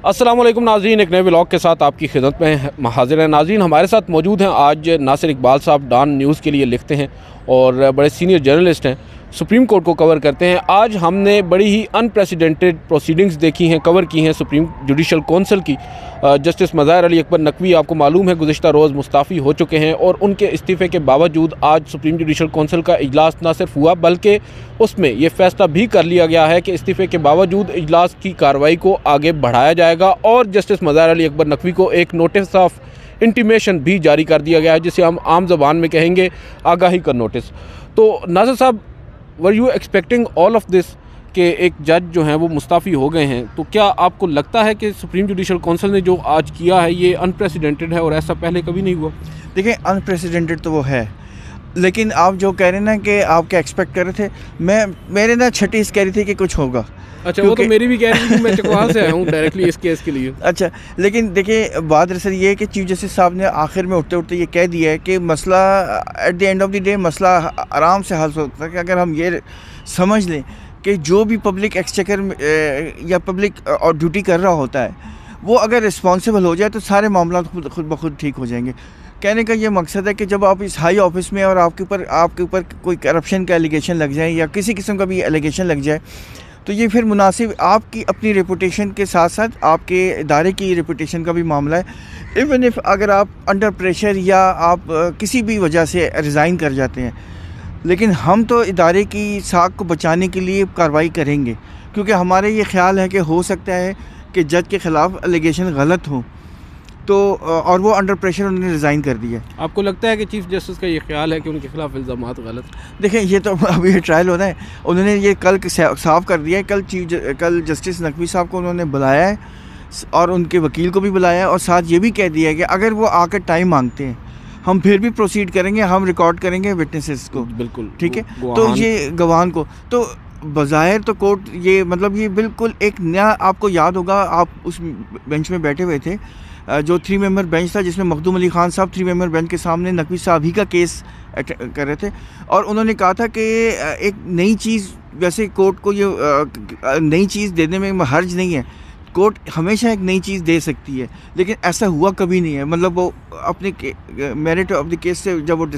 अस्सलाम वालेकुम नाज़रीन, एक नए व्लॉग के साथ आपकी खिदमत में हाजिर हैं। नाज़रीन हमारे साथ मौजूद हैं आज नासिर इकबाल साहब, डॉन न्यूज़ के लिए लिखते हैं और बड़े सीनियर जर्नलिस्ट हैं, सुप्रीम कोर्ट को कवर करते हैं। आज हमने बड़ी ही अनप्रेसिडेंटेड प्रोसीडिंग्स देखी हैं, कवर की हैं सुप्रीम जुडिशल कौंसिल की। जस्टिस मज़ाहिर अली अकबर नकवी आपको मालूम है गुज़िश्ता रोज़ मुस्ताफ़ी हो चुके हैं और उनके इस्तीफ़े के बावजूद आज सुप्रीम जुडिशल कौंसिल का इजलास न सिर्फ हुआ बल्कि उसमें यह फ़ैसला भी कर लिया गया है कि इस्तीफ़े के बावजूद इजलास की कार्रवाई को आगे बढ़ाया जाएगा और जस्टिस मज़ाहिर अली अकबर नकवी को एक नोटिस ऑफ इंटीमेशन भी जारी कर दिया गया है, जिसे हम आम ज़बान में कहेंगे आगाही का नोटिस। तो नाज़िर साहब, were you expecting all of this कि एक जज जो हैं वो मुस्ताफ़ी हो गए हैं, तो क्या आपको लगता है कि सुप्रीम जुडिशल कौंसिल ने जो आज किया है ये अनप्रेसिडेंटेड है और ऐसा पहले कभी नहीं हुआ? देखिए, अनप्रेसिडेंटेड तो वो है, लेकिन आप जो कह रहे हैं ना कि आप क्या एक्सपेक्ट कर रहे थे, मेरे ना छठी इस कह रही थी कि कुछ होगा। अच्छा, वो तो मेरी भी कह रही थी, मैं चकवाहा से आया हूँ डायरेक्टली इस केस के लिए। अच्छा, लेकिन देखिए बात दरअसल ये है कि चीफ जस्टिस साहब ने आखिर में उठते उठते ये कह दिया है कि मसला at the end of the day मसला आराम से हल हो सकता है कि अगर हम ये समझ लें कि जो भी पब्लिक एक्सचेकर या पब्लिक और ड्यूटी कर रहा होता है वो अगर रिस्पॉन्सिबल हो जाए तो सारे मामला खुद ब खुद ठीक हो जाएंगे। कहने का ये मकसद है कि जब आप इस हाई ऑफिस में और आपके ऊपर कोई करप्शन का एलिगेशन लग जाए या किसी किस्म का भी एलिगेशन लग जाए तो ये फिर मुनासिब आपकी अपनी रेपुटेशन के साथ साथ आपके इदारे की रेपुटेशन का भी मामला है। इवन इफ़ अगर आप अंडर प्रेशर या आप किसी भी वजह से रिज़ाइन कर जाते हैं, लेकिन हम तो इदारे की साख को बचाने के लिए कार्रवाई करेंगे, क्योंकि हमारे ये ख्याल है कि हो सकता है कि जज के ख़िलाफ़ एलिगेशन गलत हो, तो और वो अंडर प्रेशर उन्होंने रिज़ाइन कर दिया। आपको लगता है कि चीफ जस्टिस का ये ख्याल है कि उनके खिलाफ इल्ज़ामात गलत? देखें, ये तो अभी ट्रायल हो रहा है, उन्होंने ये कल साफ कर दिया है। कल जस्टिस नकवी साहब को उन्होंने बुलाया है और उनके वकील को भी बुलाया है और साथ ये भी कह दिया है कि अगर वो आकर टाइम मांगते हैं हम फिर भी प्रोसीड करेंगे, हम रिकॉर्ड करेंगे विटनेसेस को। बिल्कुल ठीक है, तो ये गवाहान को तो बज़ाहिर तो कोर्ट ये मतलब ये बिल्कुल एक नया, आपको याद होगा आप उस बेंच में बैठे हुए थे जो 3 मेंबर बेंच था जिसमें मखदूम अली खान साहब 3 मेंबर बेंच के सामने नकवी साहब ही का केस कर रहे थे और उन्होंने कहा था कि एक नई चीज़, वैसे कोर्ट को ये नई चीज़ देने में हर्ज नहीं है, कोर्ट हमेशा एक नई चीज़ दे सकती है, लेकिन ऐसा हुआ कभी नहीं है। मतलब वो अपने मेरिट ऑफ द केस से जब वो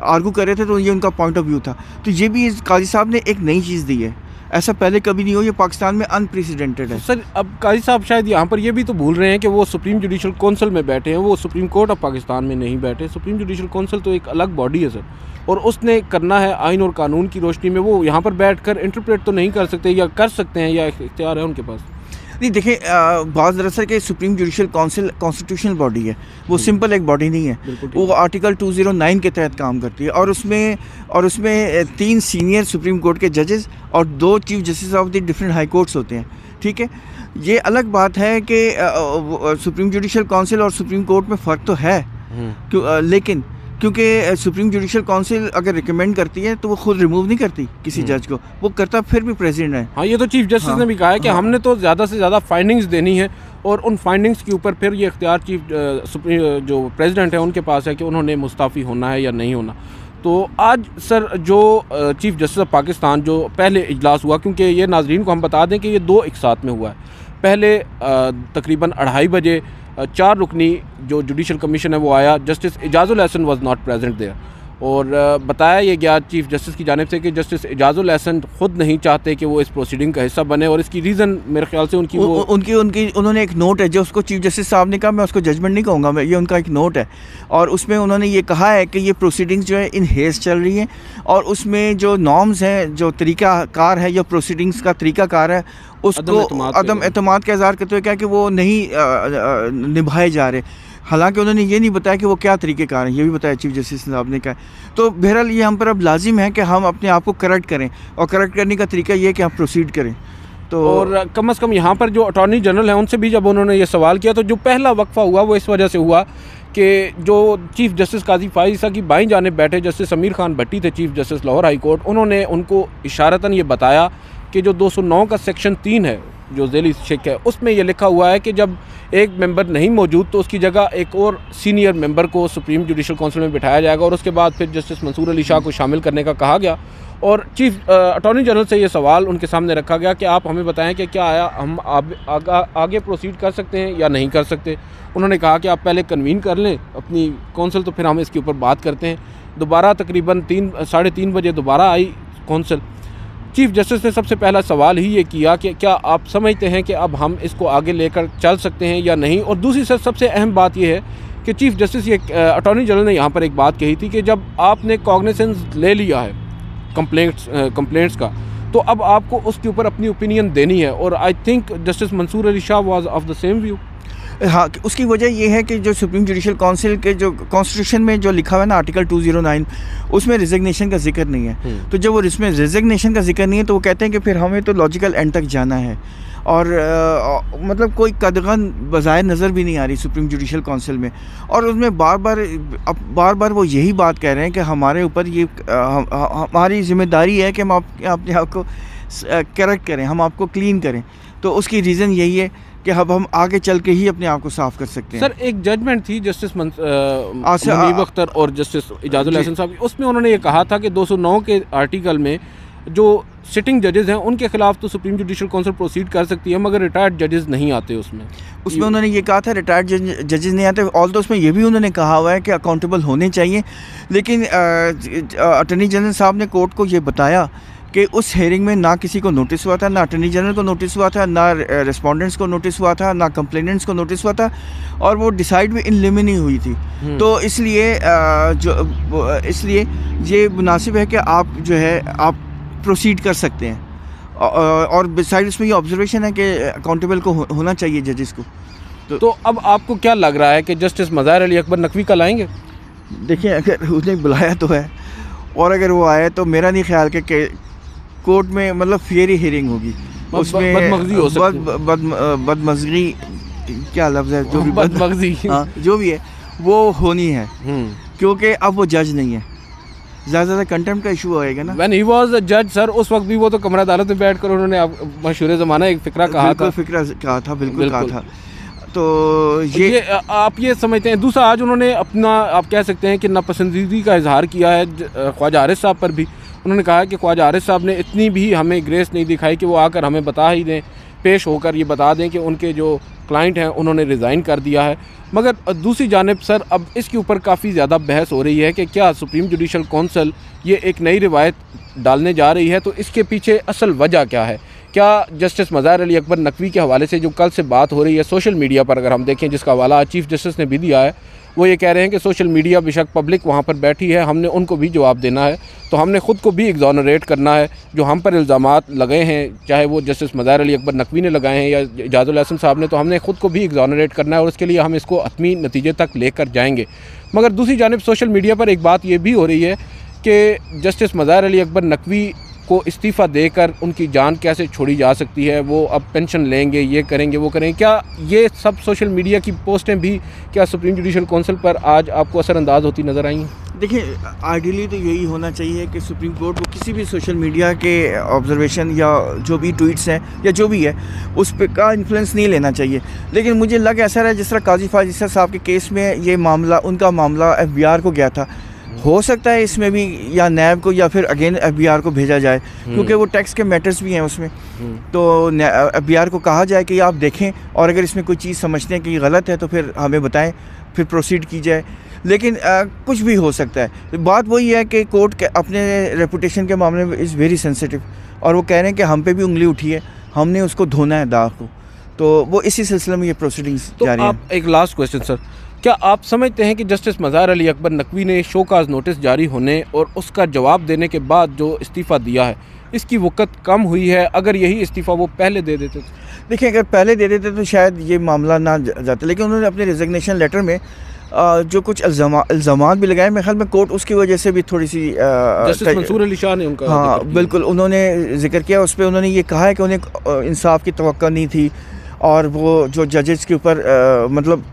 आर्गू कर रहे थे तो ये उनका पॉइंट ऑफ व्यू था, तो ये भी काजी साहब ने एक नई चीज़ दी है, ऐसा पहले कभी नहीं हो, ये पाकिस्तान में अनप्रेसिडेंटेड है। सर, अब काजी साहब शायद यहाँ पर ये भी तो भूल रहे हैं कि वो सुप्रीम जुडिशल कौंसिल में बैठे हैं, वो सुप्रीम कोर्ट ऑफ पाकिस्तान में नहीं बैठे। सुप्रीम जुडिशल कौंसिल तो एक अलग बॉडी है सर, और उसने करना है आइन और कानून की रोशनी में। वो यहाँ पर बैठकर इंटरप्रेट तो नहीं कर सकते, या कर सकते हैं या इख्तियार है उनके पास? नहीं, देखिए बात दरअसल कि supreme judicial council constitutional body है, वो सिंपल एक बॉडी नहीं है, वो आर्टिकल 209 के तहत काम करती है और उसमें 3 सीनियर सुप्रीम कोर्ट के जजेस और 2 chief justice of the different high courts होते हैं। ठीक है, ये अलग बात है कि सुप्रीम जुडिशल कौंसिल और सुप्रीम कोर्ट में फ़र्क तो है, लेकिन क्योंकि सुप्रीम जुडिशल काउंसिल अगर रिकमेंड करती है तो वो खुद रिमूव नहीं करती किसी जज को, वो करता फिर भी प्रेसिडेंट है। हाँ, ये तो चीफ जस्टिस ने भी कहा है कि हमने तो ज़्यादा से ज़्यादा फाइंडिंग्स देनी है और उन फाइंडिंग्स के ऊपर फिर ये इख्तियार जो प्रेसिडेंट है उनके पास है कि उन्होंने मुस्ताफ़ी होना है या नहीं होना। तो आज सर जो चीफ जस्टिस ऑफ पाकिस्तान जो पहले इजलास हुआ, क्योंकि ये नाजरीन को हम बता दें कि ये 2 एक साथ में हुआ है। पहले तकरीबन 2:30 बजे 4 रुकनी जो जुडिशल कमीशन है वो आया, justice Ejazul Ahsan was not present there, और बताया ये गया चीफ जस्टिस की जानिब से कि जस्टिस एजाजुल एहसन खुद नहीं चाहते कि वो इस प्रोसीडिंग का हिस्सा बने, और इसकी रीज़न मेरे ख्याल से उन्होंने एक नोट है जो उसको चीफ जस्टिस साहब ने कहा, मैं उसको जजमेंट नहीं कहूँगा, मैं ये उनका एक नोट है और उसमें उन्होंने ये कहा है कि ये प्रोसीडिंग्स जो है इन हेज चल रही हैं और उसमें जो नॉर्म्स हैं, जो तरीक़ाकार है या प्रोसीडिंग्स का तरीक़ाकार है, उसको अदम एतमाद का इज़हार करते हुए क्या कि वो नहीं निभाए जा रहे। हालांकि उन्होंने ये नहीं बताया कि वो क्या तरीक़ेकार हैं, ये भी बताया चीफ जस्टिस साहब ने कहा। तो बहरहाल ये हम पर अब लाजिम है कि हम अपने आप को करेक्ट करें और करेक्ट करने का तरीका ये है कि हम प्रोसीड करें। तो और कम से कम यहाँ पर जो अटॉर्नी जनरल है उनसे भी जब उन्होंने ये सवाल किया तो जो पहला वक्फा हुआ वो इस वजह से हुआ कि जो चीफ जस्टिस काजी फाइज ईसा की बाईं जानिब बैठे जस्टिस समीर खान भट्टी थे chief justice Lahore high court, उन्होंने उनको इशारतन ये बताया कि जो 209 का सेक्शन 3 है जो ज़ेली शेख है उसमें ये लिखा हुआ है कि जब एक मेंबर नहीं मौजूद तो उसकी जगह एक और सीनियर मेंबर को सुप्रीम जुडिशल काउंसिल में बिठाया जाएगा, और उसके बाद फिर जस्टिस मंसूर अली शाह को शामिल करने का कहा गया और चीफ अटॉर्नी जनरल से ये सवाल उनके सामने रखा गया कि आप हमें बताएं कि क्या आया हम आगे प्रोसीड कर सकते हैं या नहीं कर सकते। उन्होंने कहा कि आप पहले कन्वीन कर लें अपनी कौंसिल, तो फिर हम इसके ऊपर बात करते हैं। दोबारा तकरीबन 3-3:30 बजे दोबारा आई कौंसिल। चीफ जस्टिस ने सबसे पहला सवाल ही ये किया कि क्या आप समझते हैं कि अब हम इसको आगे लेकर चल सकते हैं या नहीं। और दूसरी सबसे अहम बात यह है कि चीफ जस्टिस ये अटॉर्नी जनरल ने यहाँ पर एक बात कही थी कि जब आपने कॉग्निसेंस ले लिया है कंप्लेंट्स का, तो अब आपको उसके ऊपर अपनी ओपिनियन देनी है। और I think justice Mansoor Ali Shah was of the same view. हाँ, उसकी वजह ये है कि जो सुप्रीम जुडिशल काउंसिल के जो कॉन्स्टिट्यूशन में जो लिखा हुआ है ना आर्टिकल 209, उसमें रिजिग्नेशन का जिक्र नहीं है। तो जब वो इसमें रिजिग्नेशन का जिक्र नहीं है तो वो कहते हैं कि फिर हमें तो लॉजिकल एंड तक जाना है। और मतलब कोई कदगन बज़ाहिर नज़र भी नहीं आ रही सुप्रीम जुडिशल काउंसिल में। और उसमें बार बार वो यही बात कह रहे हैं कि हमारे ऊपर ये हमारी जिम्मेदारी है कि हम अपने आप को करेक्ट करें, हम आपको क्लीन करें। तो उसकी रीज़न यही है कि अब हम आगे चल के ही अपने आप को साफ कर सकते हैं। सर, एक जजमेंट थी जस्टिस मुनीब अख्तर और जस्टिस इजाजुल हसन साहब, उसमें उन्होंने ये कहा था कि 209 के आर्टिकल में जो सिटिंग जजेस हैं उनके खिलाफ तो सुप्रीम जुडिशल काउंसिल प्रोसीड कर सकती है, मगर रिटायर्ड जजेस नहीं आते उसमें उन्होंने ये कहा था रिटायर्ड जजेस नहीं आते। ऑल तो उसमें ये भी उन्होंने कहा हुआ है कि अकाउंटेबल होने चाहिए। लेकिन अटॉर्नी जनरल साहब ने कोर्ट को ये बताया कि उस हेयरिंग में ना किसी को नोटिस हुआ था, ना अटॉर्नी जनरल को नोटिस हुआ था, ना रिस्पोंडेंट्स को नोटिस हुआ था, ना कंप्लेनेंट्स को नोटिस हुआ था, और वो डिसाइड भी इन लिमिनी हुई थी। तो इसलिए ये मुनासिब है कि आप जो है आप प्रोसीड कर सकते हैं। और बिसाइड इसमें ये ऑब्जर्वेशन है कि अकाउंटेबल को होना चाहिए जजेस को। तो अब आपको क्या लग रहा है कि जस्टिस मज़ाहिर अली अकबर नकवी कल आएंगे? देखिए, अगर उसने बुलाया तो है, और अगर वो आए तो मेरा नहीं ख्याल कि कोर्ट में मतलब फेयरी हियरिंग होगी। उसमें बदमगजी हो सकती है। बदमगजी क्या लफ्ज़ है, जो भी बदमगजी हाँ जो भी है वो होनी है, क्योंकि अब वो जज नहीं है। ज़्यादा कंटेम्प्ट का इशू आएगा ना। When he was a judge, sir, उस वक्त भी वो तो कमरा अदालत में बैठ कर उन्होंने मशहूर ज़माना एक फ़िक्रा कहा था। बिल्कुल कहा था। तो ये आप ये समझते हैं। दूसरा, आज उन्होंने अपना आप कह सकते हैं कि नापसंदीदी का इजहार किया है ख्वाजा आरिफ साहब पर भी। उन्होंने कहा कि ख्वाजा आरिफ साहब ने इतनी भी हमें ग्रेस नहीं दिखाई कि वो आकर हमें बता ही दें, पेश होकर ये बता दें कि उनके जो क्लाइंट हैं उन्होंने रिज़ाइन कर दिया है। मगर दूसरी जानिब सर, अब इसके ऊपर काफ़ी ज़्यादा बहस हो रही है कि क्या सुप्रीम जुडिशल काउंसिल ये एक नई रिवायत डालने जा रही है, तो इसके पीछे असल वजह क्या है। क्या जस्टिस मज़ाहिर अली अकबर नकवी के हवाले से जो कल से बात हो रही है सोशल मीडिया पर, अगर हम देखें जिसका हवाला चीफ जस्टिस ने भी दिया है, वो ये कह रहे हैं कि सोशल मीडिया बेशक पब्लिक वहाँ पर बैठी है, हमने उनको भी जवाब देना है, तो हमने ख़ुद को भी एग्जॉनरेट करना है। जो हम पर इल्ज़ामात लगे हैं, चाहे वो जस्टिस मज़ाहिर अली अकबर नकवी ने लगाए हैं या इजाजुल हसन साहब ने, तो हमने ख़ुद को भी एग्जॉनरेट करना है और उसके लिए हम इसको हतमी नतीजे तक लेकर जाएंगे। मगर दूसरी जानिब सोशल मीडिया पर एक बात ये भी हो रही है कि जस्टिस मज़ाहिर अली अकबर नकवी को इस्तीफ़ा देकर उनकी जान कैसे छोड़ी जा सकती है, वो अब पेंशन लेंगे, ये करेंगे, वो करेंगे। क्या ये सब सोशल मीडिया की पोस्टें भी क्या सुप्रीम जुडिशल काउंसिल पर आज आपको असरअंदाज होती नज़र आई? देखिए, आइडियली तो यही होना चाहिए कि सुप्रीम कोर्ट को किसी भी सोशल मीडिया के ऑब्जर्वेशन या जो भी ट्वीट्स हैं या जो भी है उस पर का इन्फ्लुएंस नहीं लेना चाहिए। लेकिन मुझे लग ऐसा रहा है जिस तरह काजी फाजिल साहब के केस में ये मामला, उनका मामला FBI को गया था, हो सकता है इसमें भी या नैब को या फिर अगेन FBI को भेजा जाए, क्योंकि वो टैक्स के मैटर्स भी हैं उसमें। तो FBI को कहा जाए कि आप देखें और अगर इसमें कोई चीज़ समझते हैं कि गलत है तो फिर हमें बताएं, फिर प्रोसीड की जाए। लेकिन कुछ भी हो सकता है। बात वही है कि कोर्ट के अपने रेपुटेशन के मामले में इज़ वेरी सेंसिटिव, और वो कह रहे हैं कि हम पे भी उंगली उठी है, हमने उसको धोना है दाग को। तो वो इसी सिलसिले में ये प्रोसीडिंग्स जारी हैं। आप एक लास्ट क्वेश्चन सर, क्या आप समझते हैं कि जस्टिस मज़ाहिर अली अकबर नकवी ने शोकाज नोटिस जारी होने और उसका जवाब देने के बाद जो इस्तीफ़ा दिया है, इसकी वक़्त कम हुई है? अगर यही इस्तीफ़ा वो पहले दे देते तो? देखिए, अगर पहले दे देते तो शायद ये मामला ना जाता, लेकिन उन्होंने अपने रिजिग्नेशन लेटर में जो कुछ इल्ज़ामात भी लगाए, मेरे ख्याल में कोर्ट उसकी वजह से भी थोड़ी सी जस्टिस मंसूर अली शाह ने उनका हाँ बिल्कुल उन्होंने जिक्र किया। उस पर उन्होंने ये कहा है कि उन्हें इंसाफ की तवक्को नहीं थी, और वो जो जजेस के ऊपर मतलब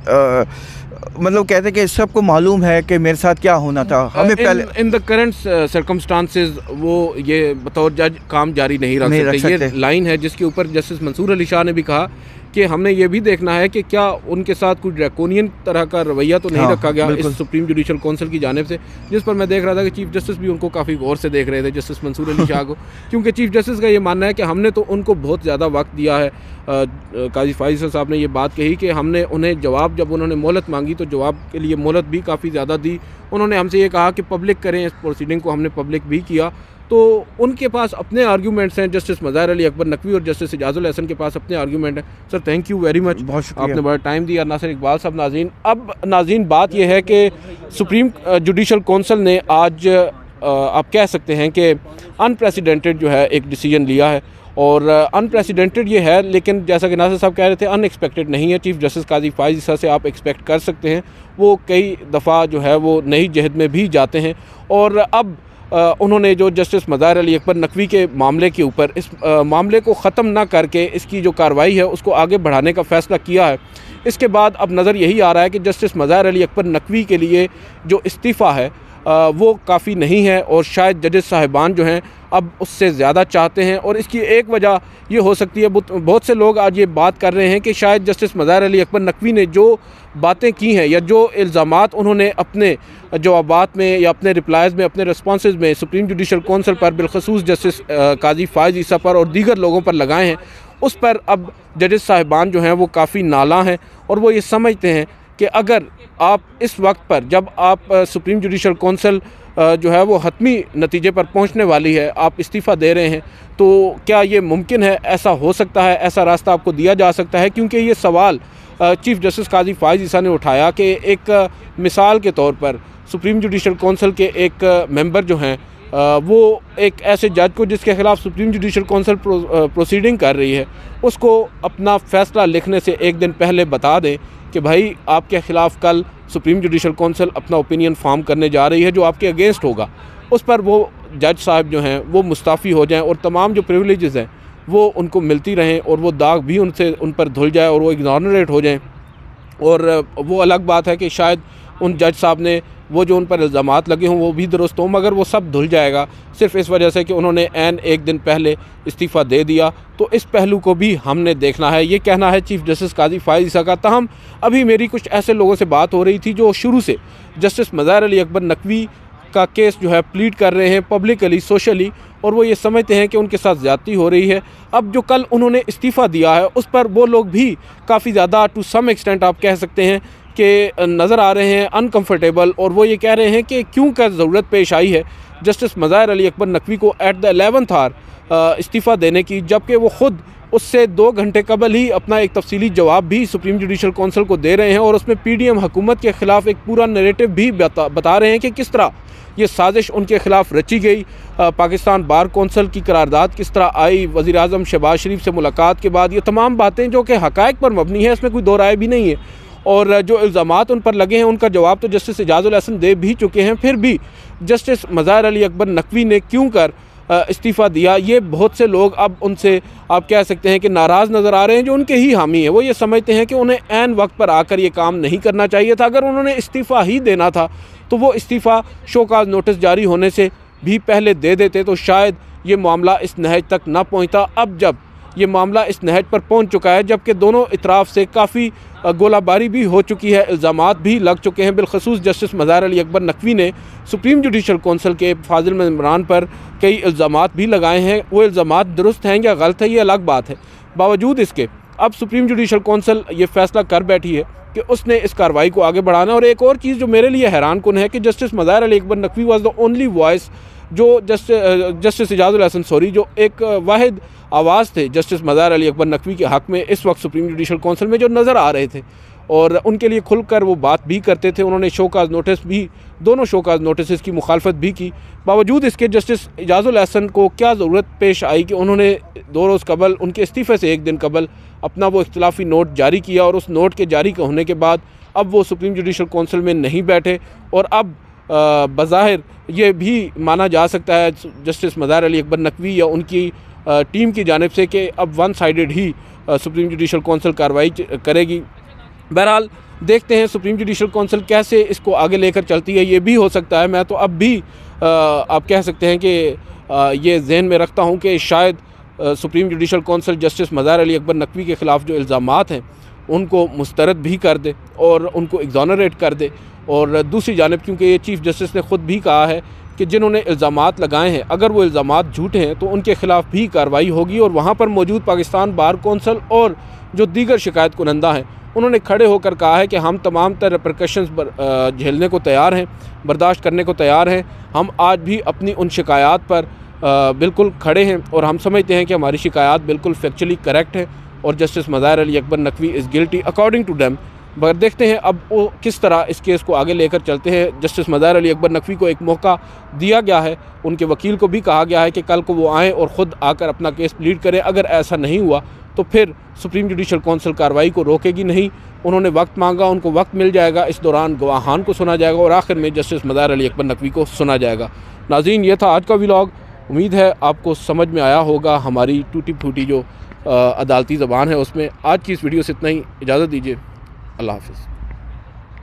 कहते हैं कि सबको मालूम है कि मेरे साथ क्या होना था, हमें पहले इन द करंट सर्कमस्टांसेस वो ये बतौर जज काम जारी नहीं रख सकते। ये लाइन है जिसके ऊपर जस्टिस मंसूर अली शाह ने भी कहा कि हमने ये भी देखना है कि क्या उनके साथ कुछ ड्रैकोनियन तरह का रवैया तो नहीं रखा गया इस सुप्रीम जुडिशल काउंसिल की जानिब से, जिस पर मैं देख रहा था कि चीफ जस्टिस भी उनको काफ़ी गौर से देख रहे थे, जस्टिस मंसूर अली शाह को, क्योंकि चीफ जस्टिस का ये मानना है कि हमने तो उनको बहुत ज़्यादा वक्त दिया है। काजी फाइज साहब ने ये बात कही कि हमने उन्हें जवाब, जब उन्होंने मोहलत मांगी तो जवाब के लिए मोहलत भी काफ़ी ज़्यादा दी। उन्होंने हमसे ये कहा कि पब्लिक करें इस प्रोसीडिंग को, हमने पब्लिक भी किया। तो उनके पास अपने आर्ग्यूमेंट्स हैं, जस्टिस मज़ाहिर अली अकबर नकवी और जस्टिस इजाज़ुल हसन के पास अपने आर्ग्यूमेंट हैं। Sir thank you very much, आपने बड़ा टाइम दिया। नासिर इकबाल साहब, नाज़रीन, अब नाज़रीन बात यह है कि सुप्रीम जुडिशल काउंसिल ने आज आप कह सकते हैं कि अनप्रेसिडेंटेड जो है एक डिसीजन लिया है, और अनप्रेसिडेंटेड ये है, लेकिन जैसा कि नासिर साहब कह रहे थे अनएक्सपेक्टेड नहीं है। चीफ जस्टिस काजी फाइज ईसा से आप एक्सपेक्ट कर सकते हैं, वो कई दफ़ा जो है वो नई जहद में भी जाते हैं, और अब उन्होंने जो जस्टिस मज़ाहिर अली अकबर नकवी के मामले के ऊपर इस मामले को ख़त्म ना करके इसकी जो कार्रवाई है उसको आगे बढ़ाने का फ़ैसला किया है। इसके बाद अब नज़र यही आ रहा है कि जस्टिस मज़ाहिर अली अकबर नकवी के लिए जो इस्तीफ़ा है वो काफ़ी नहीं है, और शायद जजेस साहिबान जो हैं अब उससे ज़्यादा चाहते हैं। और इसकी एक वजह ये हो सकती है, बहुत से लोग आज ये बात कर रहे हैं कि शायद जस्टिस मज़ाहिर अली अकबर नकवी ने जो बातें की हैं या जो इल्ज़ामात उन्होंने अपने जवाबात में या अपने रिप्लाइज़ में, अपने रिस्पॉन्सेज में सुप्रीम जुडिशल काउंसिल पर, बिलखसूस जस्टिस काजी फाइज ईसा पर और दीगर लोगों पर लगाए हैं, उस पर अब जजेस साहिबान जो हैं वो काफ़ी नाला हैं, और वो ये समझते हैं कि अगर आप इस वक्त पर, जब आप सुप्रीम जुडिशल काउंसिल जो है वो हतमी नतीजे पर पहुंचने वाली है, आप इस्तीफ़ा दे रहे हैं, तो क्या ये मुमकिन है, ऐसा हो सकता है, ऐसा रास्ता आपको दिया जा सकता है? क्योंकि ये सवाल चीफ जस्टिस काजी फाइज ईसा ने उठाया कि एक मिसाल के तौर पर सुप्रीम जुडिशल काउंसिल के एक मेंबर जो हैं वो एक ऐसे जज को जिसके ख़िलाफ़ सुप्रीम जुडिशल काउंसिल प्रोसीडिंग कर रही है, उसको अपना फ़ैसला लिखने से एक दिन पहले बता दें कि भाई आपके ख़िलाफ़ कल सुप्रीम जुडिशल काउंसिल अपना ओपिनियन फॉर्म करने जा रही है जो आपके अगेंस्ट होगा, उस पर वो जज साहब जो हैं वो मुस्ताफ़ी हो जाएं और तमाम जो प्रिविलेजेस हैं वो उनको मिलती रहें, और वो दाग भी उन पर धुल जाए और वो इग्नोरेट हो जाएं। और वो अलग बात है कि शायद उन जज साहब ने वो जो उन पर इल्ज़ामात लगे हों वो भी दुरुस्त हों, मगर वो सब धुल जाएगा सिर्फ़ इस वजह से कि उन्होंने ऐन एक दिन पहले इस्तीफ़ा दे दिया। तो इस पहलू को भी हमने देखना है, ये कहना है चीफ जस्टिस काजी फाइज ईसा का। ताहम अभी मेरी कुछ ऐसे लोगों से बात हो रही थी जो शुरू से जस्टिस मज़ाहिर अली अकबर नकवी का केस जो है प्लीड कर रहे हैं पब्लिकली, सोशली, और वो ये समझते हैं कि उनके साथ ज़्यादती हो रही है। अब जो कल उन्होंने इस्तीफ़ा दिया है उस पर वो लोग भी काफ़ी ज़्यादा टू सम एक्सटेंट आप कह सकते हैं कि नज़र आ रहे हैं अनकम्फर्टेबल, और वो ये कह रहे हैं कि क्यों कर ज़रूरत पेश आई है जस्टिस मज़ाहिर अली अकबर नकवी को एट द 11th आवर इस्तीफ़ा देने की, जबकि वो ख़ुद उससे 2 घंटे कबल ही अपना एक तफसीली जवाब भी सुप्रीम जुडिशल काउंसिल को दे रहे हैं, और उसमें PDM हुकूमत के ख़िलाफ़ एक पूरा नैरेटिव भी बता रहे हैं कि किस तरह ये साजिश उनके ख़िलाफ़ रची गई। पाकिस्तान बार कौंसिल की करारदाद किस तरह आई, वज़ीर आज़म शहबाज शरीफ से मुलाकात के बाद, ये तमाम बातें जो कि हक़ाइक़ पर मबनी है, इसमें कोई दो राय भी नहीं है। और जो इल्ज़ामात उन पर लगे हैं उनका जवाब तो जस्टिस इजाज़ुल हसन दे भी चुके हैं, फिर भी जस्टिस मज़ाहिर अली अकबर नकवी ने क्यों कर इस्तीफ़ा दिया, ये बहुत से लोग अब उनसे आप कह सकते हैं कि नाराज़ नज़र आ रहे हैं जो उनके ही हामी हैं। वो ये समझते हैं कि उन्हें ऐन वक्त पर आकर ये काम नहीं करना चाहिए था। अगर उन्होंने इस्तीफ़ा ही देना था तो वो इस्तीफ़ा शोकाज नोटिस जारी होने से भी पहले दे देते, तो शायद ये मामला इस नहज तक ना पहुँचता। अब जब ये मामला इस नहज पर पहुँच चुका है, जबकि दोनों इतराफ़ से काफ़ी गोलाबारी भी हो चुकी है, इल्ज़ामात भी लग चुके हैं, बिलखसूस जस्टिस मज़ाहिर अली अकबर नकवी ने सुप्रीम जुडिशल काउंसिल के फाजिल मेंबरान पर कई इल्ज़ामात भी लगाए हैं। वो इल्ज़ामात दुरुस्त हैं या गलत है ये अलग बात है। बावजूद इसके अब सुप्रीम जुडिशल काउंसिल ये फ़ैसला कर बैठी है कि उसने इस कार्रवाई को आगे बढ़ाना। और एक और चीज़ जो मेरे लिए हैरान कुन है कि justice Mazahir Ali Akbar Naqvi was the only voice, जो जस्टिस इजाज़ुल हसन जो एक वाहिद आवाज़ थे जस्टिस मज़ाहिर अली अकबर नकवी के हक़ में इस वक्त सुप्रीम जुडिशल काउंसिल में, जो नज़र आ रहे थे और उनके लिए खुलकर वो बात भी करते थे। उन्होंने शोकाज नोटिस भी, दोनों शोकाज नोटिस की मुखालफत भी की। बावजूद इसके जस्टिस इजाज़ुल हसन को क्या ज़रूरत पेश आई कि उन्होंने 2 रोज़ कबल, उनके इस्तीफ़े से 1 दिन कबल अपना वो इख्तिलाफी नोट जारी किया, और उस नोट के जारी होने के बाद अब वो सुप्रीम जुडिशल काउंसिल में नहीं बैठे। और अब बज़ाहिर ये भी माना जा सकता है जस्टिस मज़ाहिर अली अकबर नकवी या उनकी टीम की जानिब से कि अब वन साइडेड ही सुप्रीम जुडिशल काउंसिल कार्रवाई करेगी। बहरहाल देखते हैं सुप्रीम जुडिशल काउंसिल कैसे इसको आगे लेकर चलती है। ये भी हो सकता है, मैं तो अब भी आप कह सकते हैं कि ये जहन में रखता हूँ कि शायद supreme judicial council justice Mazhar Ali Akbar Naqvi के ख़िलाफ़ जो इल्ज़ामात हैं उनको मुस्तरद भी कर दे और उनको एग्जोनरेट कर दे। और दूसरी जानिब क्योंकि ये चीफ़ जस्टिस ने ख़ुद भी कहा है कि जिन्होंने इल्ज़ामात लगाए हैं अगर वो इल्ज़ामात झूठे हैं तो उनके ख़िलाफ़ भी कार्रवाई होगी। और वहाँ पर मौजूद पाकिस्तान बार कौंसिल और जो दीगर शिकायत कुनंदा हैं उन्होंने खड़े होकर कहा है कि हम तमाम तरह रिपरकशंस झेलने को तैयार हैं, बर्दाश्त करने को तैयार हैं। हम आज भी अपनी उन शिकायत पर बिल्कुल खड़े हैं और हम समझते हैं कि हमारी शिकायत बिल्कुल फैक्चुअली करेक्ट है और justice Mazhar Ali Akbar Naqvi is guilty according to them. मगर देखते हैं अब वो किस तरह इस केस को आगे लेकर चलते हैं। जस्टिस मज़ार अली अकबर नकवी को एक मौका दिया गया है, उनके वकील को भी कहा गया है कि कल को वो आएँ और ख़ुद आकर अपना केस प्लीड करें। अगर ऐसा नहीं हुआ तो फिर सुप्रीम जुडिशल कौंसिल कार्रवाई को रोकेगी नहीं। उन्होंने वक्त मांगा, उनको वक्त मिल जाएगा, इस दौरान गवाहान को सुना जाएगा और आखिर में जस्टिस मज़ार अली अकबर नकवी को सुना जाएगा। नाज़रीन, ये था आज का व्लॉग। उम्मीद है आपको समझ में आया होगा हमारी टूटी फूटी जो अदालती ज़बान है उसमें। आज की इस वीडियो से इतना ही, इजाज़त दीजिए। अल्लाह हाफ़िज़।